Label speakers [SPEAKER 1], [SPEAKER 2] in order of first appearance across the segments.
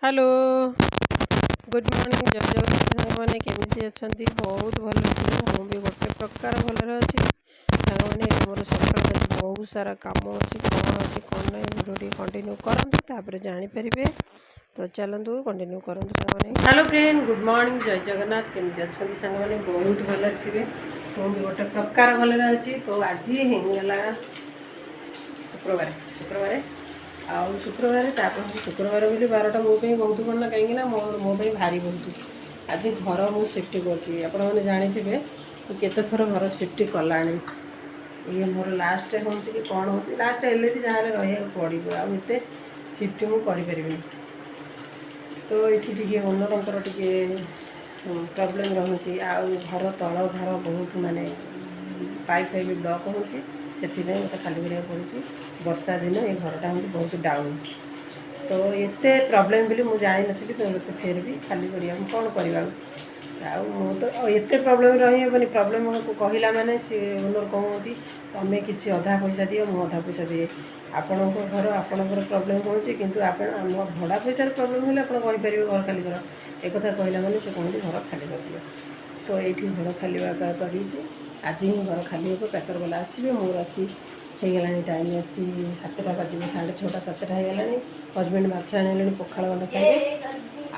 [SPEAKER 1] Hello good morning जय जगन्नाथ साଙ୍ଗମାନେ କେମିତି ଅଛନ୍ତି? ବହୁତ ଭଲ ଅଛି। ମୁଁ ବି ଗୋଟେ ପ୍ରକାର ଭଲରେ ଅଛି। ସାଙ୍ଗମାନେ ମୋର ସକାଳେ ବହୁତ ସାରା କାମ ଅଛି, କ'ଣ ଅଛି କ'ଣ ନାହିଁ ଭିଡ଼ିଓଟି କଣ୍ଟିନ୍ୟू କରନ୍ତୁ, ତାପରେ ଜାଣିପାରିବେ। ତ ଚାଲନ୍ତୁ କଣ୍ଟିନ୍ୟୁ କରନ୍ତୁ ସାଙ୍ଗମାନେ। ହ୍ୟାଲୋ ଫ୍ରେଣ୍ଡ, ଗୁଡ୍ ମର୍ଣ୍ଣିଂ ଜୟ ଜଗନ୍ନାଥ। କେମିତି ଅଛନ୍ତି ସାଙ୍ଗମାନେ? ବହୁତ ଭଲରେ ଥିବେ। ମୁଁ ବି ଗୋଟେ ପ୍ରକାର ଭଲରେ ଅଛି। ତ ଆଜି ହେଇଗଲା ଶୁକ୍ରବାର ଆଉ ଶୁକ୍ରବାର ତାପରେ ଶୁକ୍ରବାର ବୋଲି ବାରଟା ମୋ ପାଇଁ ବହୁତ ଭଲ, କାହିଁକିନା ମୋ ପାଇଁ ଭାରି ବହୁତ। ଆଜି ଘର ମୁଁ ସିଫ୍ଟ କରୁଛି। ଆପଣମାନେ ଜାଣିଥିବେ ମୁଁ କେତେ ଥର ଘର ସିଫ୍ଟ କଲାଣି। ଇଏ ମୋର ଲାଷ୍ଟ ହେଉଛି କି କ'ଣ ହେଉଛି, ଲାଷ୍ଟ ହେଲେ ବି ଯାହାହେଲେ ରହିବାକୁ ପଡ଼ିବ, ଆଉ ଏତେ ସିଫ୍ଟ ମୁଁ କରିପାରିବିନି। ତ ଏଠି ଟିକେ ଓନରଙ୍କର ଟିକେ ପ୍ରୋବ୍ଲେମ୍ ରହୁଛି, ଆଉ ଘର ତଳ ଘର ବହୁତ ମାନେ ପାଇପ୍ ଫାଇପ୍ ବ୍ଲକ୍ ହେଉଛି, ସେଥିପାଇଁ ମୋତେ ଖାଲି କରିବାକୁ ପଡ଼ୁଛି। ବର୍ଷା ଦିନ ଏ ଘରଟା ହେଉଛି ବହୁତ ଡାଉନ୍। ତ ଏତେ ପ୍ରୋବ୍ଲେମ୍ ବୋଲି ମୁଁ ଜାଣିନଥିଲି, ତ ମୋତେ ଫେର ବି ଖାଲି କରିବାକୁ କ'ଣ କରିବା। ଆଉ ମୁଁ ତ ଏତେ ପ୍ରୋବ୍ଲେମ୍ ରହିହେବନି। ପ୍ରୋବ୍ଲେମ୍ କହିଲା ମାନେ ସେ ଓନର୍ କହୁଛନ୍ତି ତୁମେ କିଛି ଅଧା ପଇସା ଦିଅ, ମୁଁ ଅଧା ପଇସା ଦିଏ। ଆପଣଙ୍କ ଘର ଆପଣଙ୍କର ପ୍ରୋବ୍ଲେମ୍ ହେଉଛି, କିନ୍ତୁ ଆପଣ ଆମ ଭଡ଼ା ପଇସାର ପ୍ରୋବ୍ଲେମ୍ ହେଲେ ଆପଣ କହିପାରିବେ ଘର ଖାଲି କର। ଏକଥା କହିଲା ମାନେ ସେ କୁହନ୍ତି ଘର ଖାଲି କରିଦିଅ। ତ ଏଇଠି ଘର ଖାଲି କରିଛି। ଆଜି ହିଁ ଘର ଖାଲି ହେବ, ପ୍ୟାକର ବାଲା ଆସିବେ। ମୋର ଆସି ହେଇଗଲାଣି ଟାଇମ୍ ଆସି 7ଟା ବାଜିବ, 6:30 7ଟା ହେଇଗଲାଣି। ହଜବେଣ୍ଡ ମାଛ ଆଣିଲେଣି, ପଖାଳ ଗଣ୍ଡେ ଖାଇବେ।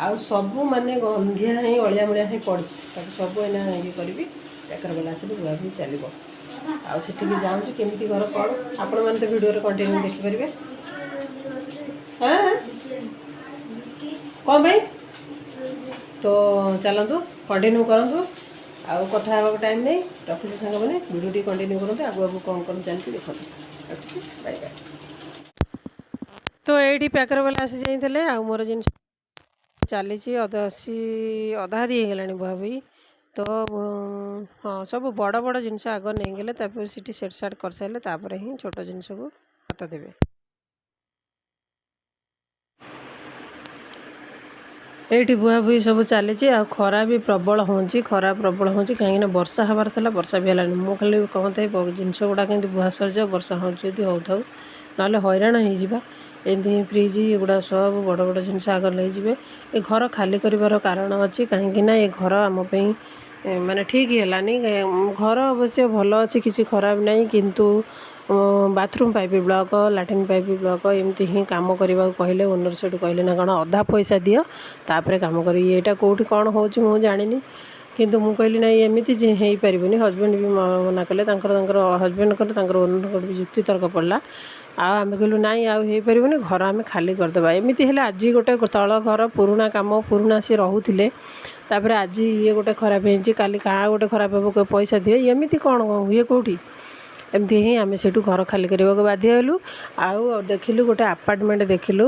[SPEAKER 1] ଆଉ ସବୁ ମାନେ ଗନ୍ଧିଆ ହିଁ ଅଳିଆ ମଳିଆ ହିଁ ପଡ଼ିଛି, ତାକୁ ସବୁ ଏଇନା ଇଏ କରିବି। ପ୍ୟାକର ବାଲା ଆସିଲେ ଧୁଆ ଧୁଇ ଚାଲିବ। ଆଉ ସେଠିକି ଯାଉଛି କେମିତି ଘର କ'ଣ ଆପଣମାନେ ତ ଭିଡ଼ିଓରେ କଣ୍ଟିନ୍ୟୁ ଦେଖିପାରିବେ। କ'ଣ ପାଇଁ ତ ଚାଲନ୍ତୁ କଣ୍ଟିନ୍ୟୁ କରନ୍ତୁ। ଆଉ କଥା ହେବାକୁ ଟାଇମ୍ ନେଇ ରଖୁଛି ସାଙ୍ଗମାନେ, ଭିଡ଼ିଓଟି କଣ୍ଟିନ୍ୟୁ କରନ୍ତୁ। ଆଗକୁ କ'ଣ କ'ଣ ଚାଲିଛି ଦେଖନ୍ତୁ। ରଖୁଛି, ବାଏ ବାଏ। ତ ଏଇଠି ପ୍ୟାକର ବାଲା ଆସିଯାଇଥିଲେ, ଆଉ ମୋର ଜିନିଷ ଚାଲିଛି ଅଧା ହେଇଗଲାଣି ବୁହାବୁହି। ତ ହଁ, ସବୁ ବଡ଼ ବଡ଼ ଜିନିଷ ଆଗ ନେଇଗଲେ, ତାପରେ ସେଠି ସେଟ୍ ସାଟ୍ କରିସାରିଲେ, ତାପରେ ହିଁ ଛୋଟ ଜିନିଷକୁ ହାତ ଦେବେ। ଏଇଠି ବୁହାବୁହି ସବୁ ଚାଲିଛି, ଆଉ ଖରା ବି ପ୍ରବଳ ହେଉଛି। କାହିଁକିନା ବର୍ଷା ହେବାର ଥିଲା, ବର୍ଷା ବି ହେଲାନି। ମୁଁ ଖାଲି କହୁଥାଏ ଜିନିଷ ଗୁଡ଼ା କେମିତି ବୁହା ସରିଯାଉ, ବର୍ଷା ହେଉଛି ଯଦି ହେଉଥାଉ, ନହେଲେ ହଇରାଣ ହେଇଯିବା। ଏମିତି ହିଁ ଫ୍ରିଜ୍ ଏଗୁଡ଼ା ସବୁ ବଡ଼ ବଡ଼ ଜିନିଷ ଆଗ ନେଇଯିବେ। ଏ ଘର ଖାଲି କରିବାର କାରଣ ଅଛି, କାହିଁକିନା ଏ ଘର ଆମ ପାଇଁ ମାନେ ଠିକ୍ ହେଲାନି। ଘର ଅବଶ୍ୟ ଭଲ ଅଛି, କିଛି ଖରାପ ନାହିଁ, କିନ୍ତୁ bathroom pipe block, latrine pipe block, ଏମିତି ହିଁ କାମ କରିବାକୁ କହିଲେ ଓନର୍। ସେଠୁ କହିଲେ ନା କ'ଣ ଅଧା ପଇସା ଦିଅ, ତାପରେ କାମ କରିବି। ଏଇଟା କେଉଁଠି କ'ଣ ହେଉଛି ମୁଁ ଜାଣିନି, କିନ୍ତୁ ମୁଁ କହିଲି ନାଇଁ ଏମିତି ହେଇପାରିବନି। ହଜବେଣ୍ଡ ବି ମନା କଲେ, ତାଙ୍କର ହଜବେଣ୍ଡ କଲେ, ତାଙ୍କର ଓନରଙ୍କର ବି ଯୁକ୍ତି ତର୍କ ପଡ଼ିଲା। ଆଉ ଆମେ କହିଲୁ ନାଇଁ ଆଉ ହେଇପାରିବନି, ଘର ଆମେ ଖାଲି କରିଦେବା। ଏମିତି ହେଲେ ଆଜି ଗୋଟେ ତଳ ଘର ପୁରୁଣା କାମ, ପୁରୁଣା ସେ ରହୁଥିଲେ, ତାପରେ ଆଜି ଇଏ ଗୋଟେ ଖରାପ ହେଇଛି, କାଲି କାହା ଗୋଟେ ଖରାପ ହେବ, ପଇସା ଦିଅ, ଏମିତି କ'ଣ ହୁଏ କେଉଁଠି? ଏମିତି ହିଁ ଆମେ ସେଇଠୁ ଘର ଖାଲି କରିବାକୁ ବାଧ୍ୟ ହେଲୁ। ଆଉ ଦେଖିଲୁ ଗୋଟେ ଆପାର୍ଟମେଣ୍ଟ ଦେଖିଲୁ,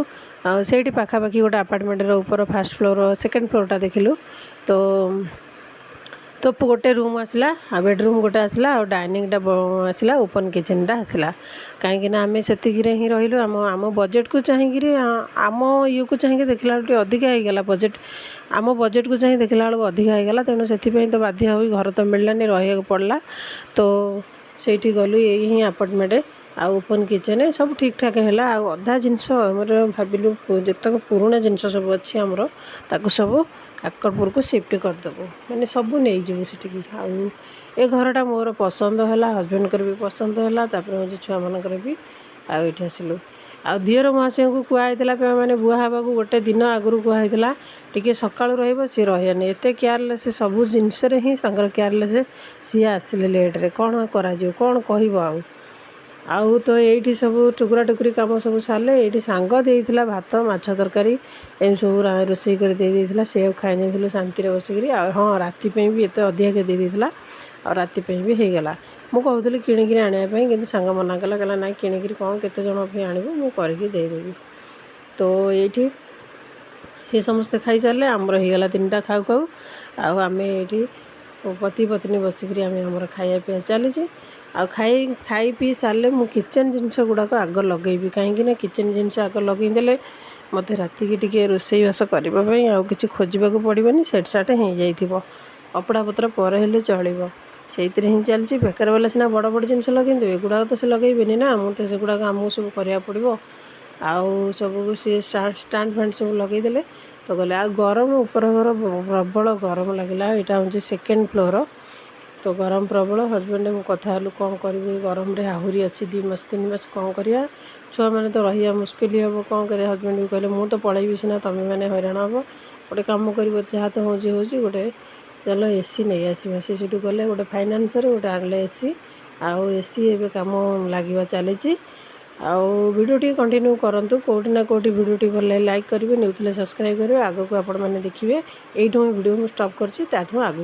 [SPEAKER 1] ଆଉ ସେଇଠି ପାଖାପାଖି ଗୋଟେ ଆପାର୍ଟମେଣ୍ଟର ଉପର ଫାର୍ଷ୍ଟ ଫ୍ଲୋର୍ ସେକେଣ୍ଡ ଫ୍ଲୋର୍ଟା ଦେଖିଲୁ। ତ ଗୋଟେ ରୁମ୍ ଆସିଲା, ଆଉ ବେଡ଼ରୁମ୍ ଗୋଟେ ଆସିଲା, ଆଉ ଡାଇନିଂଟା ଆସିଲା, ଓପନ୍ କିଚେନ୍ଟା ଆସିଲା। କାହିଁକିନା ଆମେ ସେତିକିରେ ହିଁ ରହିଲୁ। ଆମ ବଜେଟ୍କୁ ଚାହିଁକିରି, ଆମ ଇଏକୁ ଚାହିଁକି ଦେଖିଲା ବେଳକୁ ଟିକେ ଅଧିକା ହେଇଗଲା ବଜେଟ୍। ଆମ ବଜେଟ୍କୁ ଚାହିଁ ଦେଖିଲା ବେଳକୁ ଅଧିକା ହେଇଗଲା, ତେଣୁ ସେଥିପାଇଁ ତ ବାଧ୍ୟ ହୋଇ ଘର ତ ମିଳିଲାନି, ରହିବାକୁ ପଡ଼ିଲା। ତ ସେଇଠି ଗଲୁ, ଏଇ ହିଁ ଆପାର୍ଟମେଣ୍ଟ, ଆଉ ଓପନ୍ କିଚେନ୍ ସବୁ ଠିକ୍ଠାକ୍ ହେଲା। ଆଉ ଅଧା ଜିନିଷ ଆମର ଭାବିଲୁ ଯେତେକ ପୁରୁଣା ଜିନିଷ ସବୁ ଅଛି ଆମର, ତାକୁ ସବୁ କାକଟପୁରକୁ ସିଫ୍ଟ କରିଦେବୁ, ମାନେ ସବୁ ନେଇଯିବୁ ସେଠିକି। ଆଉ ଏ ଘରଟା ମୋର ପସନ୍ଦ ହେଲା, ହଜବେଣ୍ଡଙ୍କର ବି ପସନ୍ଦ ହେଲା, ତାପରେ ହେଉଛି ଛୁଆମାନଙ୍କର ବି। ଆଉ ଏଇଠି ଆସିଲୁ। ଆଉ ଦିଅର ମହାଶୟଙ୍କୁ କୁହାହେଇଥିଲା, ମାନେ ବୁହା ହେବାକୁ ଗୋଟେ ଦିନ ଆଗରୁ କୁହାହେଇଥିଲା, ଟିକିଏ ସକାଳୁ ରହିବ, ସିଏ ରହିବନି। ଏତେ କେୟାରଲେସ୍, ସବୁ ଜିନିଷରେ ହିଁ ତାଙ୍କର କେୟାରଲେସ୍। ସିଏ ଆସିଲେ ଲେଟ୍ରେ, କ'ଣ କରାଯିବ, କ'ଣ କହିବ ଆଉ ତ ଏଇଠି ସବୁ ଟୁକୁରା ଟୁକୁରି କାମ ସବୁ ସାରିଲେ। ଏଇଠି ସାଙ୍ଗ ଦେଇଥିଲା ଭାତ, ମାଛ ତରକାରୀ, ଏମିତି ସବୁ ରୋଷେଇ କରି ଦେଇଥିଲା। ସେଆକୁ ଖାଇ ଦେଇଥିଲୁ ଶାନ୍ତିରେ ବସିକିରି। ଆଉ ହଁ, ରାତି ପାଇଁ ବି ଏତେ ଅଧିକା ଦେଇଥିଲା, ଆଉ ରାତି ପାଇଁ ବି ହେଇଗଲା। ମୁଁ କହୁଥିଲି କିଣିକିରି ଆଣିବା ପାଇଁ, କିନ୍ତୁ ସାଙ୍ଗ ମନା କଲା, କହିଲା ନାଇଁ କିଣିକିରି କ'ଣ କେତେ ଜଣ ପାଇଁ ଆଣିବୁ, ମୁଁ କରିକି ଦେଇଦେବି। ତ ଏଇଠି ସିଏ ସମସ୍ତେ ଖାଇସାରିଲେ, ଆମର ହେଇଗଲା 3ଟା ଖାଉ ଖାଉ। ଆଉ ଆମେ ଏଇଠି ପତି ପତ୍ନୀ ବସିକିରି ଆମର ଖାଇବା ପିଇବା ଚାଲିଛି। ଆଉ ଖାଇ ପିଇ ସାରିଲେ ମୁଁ କିଚେନ୍ ଜିନିଷ ଗୁଡ଼ାକ ଆଗ ଲଗେଇବି, କାହିଁକିନା କିଚେନ୍ ଜିନିଷ ଆଗ ଲଗେଇଦେଲେ ମୋତେ ରାତିକି ଟିକେ ରୋଷେଇବାସ କରିବା ପାଇଁ ଆଉ କିଛି ଖୋଜିବାକୁ ପଡ଼ିବନି, ସେଟ୍ ସାଟ୍ ହେଇଯାଇଥିବ। କପଡ଼ାପତ୍ର ପରେ ହେଲେ ଚଳିବ, ସେଇଥିରେ ହିଁ ଚାଲିଛି। ବେକାର ବାଲା ସିନା ବଡ଼ ବଡ଼ ଜିନିଷ ଲଗେଇଦେବେ, ଏଗୁଡ଼ାକ ତ ସେ ଲଗେଇବେନି ନା, ମୁଁ ତ ସେଗୁଡ଼ାକ ଆମକୁ ସବୁ କରିବାକୁ ପଡ଼ିବ। आउ सब सी स्टांड फैंड सब लगेदेले तो गले आ गरम ऊपर घर प्रबल गरम लगे। यहाँ हूँ सेकेंड फ्लोर तो गरम प्रबल हजबैंड मु कथा कौन करी गरम रे आहरी अच्छी 2 मास 3 मास कौन करिया छुआ मैंने तो रही मुस्किल हम कौन कर हजबैंड भी कहले मुझे तो पलैबी सीना तुम्हें मैंने हैरान हम गोटे कम कर जहाँ तो हूँ गोटे चलो एसी नहीं आसवा सी गले गोटे फाइनान्सर गोटे आनले एसी आउ एसी एवं कम लगे चली आउ वीडियो टी कंटिन्यू करंतु कोठी ना कोठी वीडियो टी भल लाइक करेंगे न्यूज़ सब्सक्राइब करेंगे आगक आपण मैंने देखिए यही वीडियो स्टॉप करछि आगू